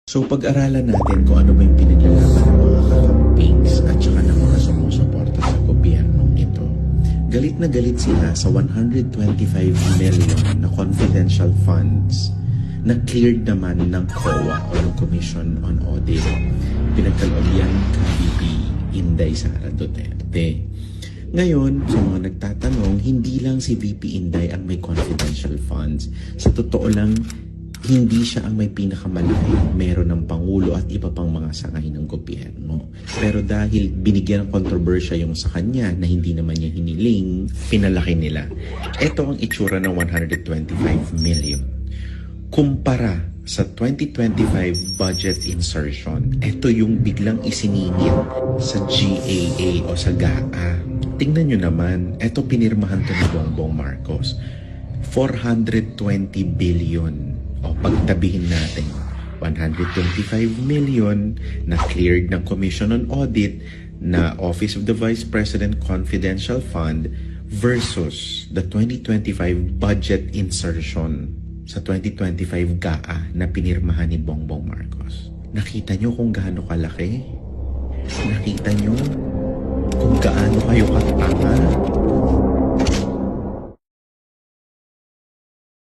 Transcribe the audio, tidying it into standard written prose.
So pag-aralan natin kung ano ba yung pinaglalaban ng mga kakampings at saka ng mga sumusuporta sa gobyernong ito. Galit na galit sila sa 125 million na confidential funds na cleared naman ng COA o ng Commission on Audit. Pinagkaloob yan kay VP Inday Sara Duterte. Ngayon, sa mga nagtatanong, hindi lang si VP Inday ang may confidential funds. Sa totoo lang, hindi siya ang may pinakamalaki. Meron ng Pangulo at iba pang mga sangay ng gobyerno. Pero dahil binigyan ng kontrobersya yung sa kanya na hindi naman niya hiniling, pinalaki nila. Ito ang itsura ng 125 million. Kumpara sa 2025 budget insertion, ito yung biglang isiningit sa GAA o sa GAA. Tingnan nyo naman, ito pinirmahan to ni Bongbong Marcos. 420 billion. O pagtabihin natin, 125 million na cleared ng Commission on Audit na Office of the Vice President Confidential Fund versus the 2025 budget insertion sa 2025 GAA na pinirmahan ni Bongbong Marcos. Nakita nyo kung gaano kalaki? Nakita nyo kung gaano kayo katanga?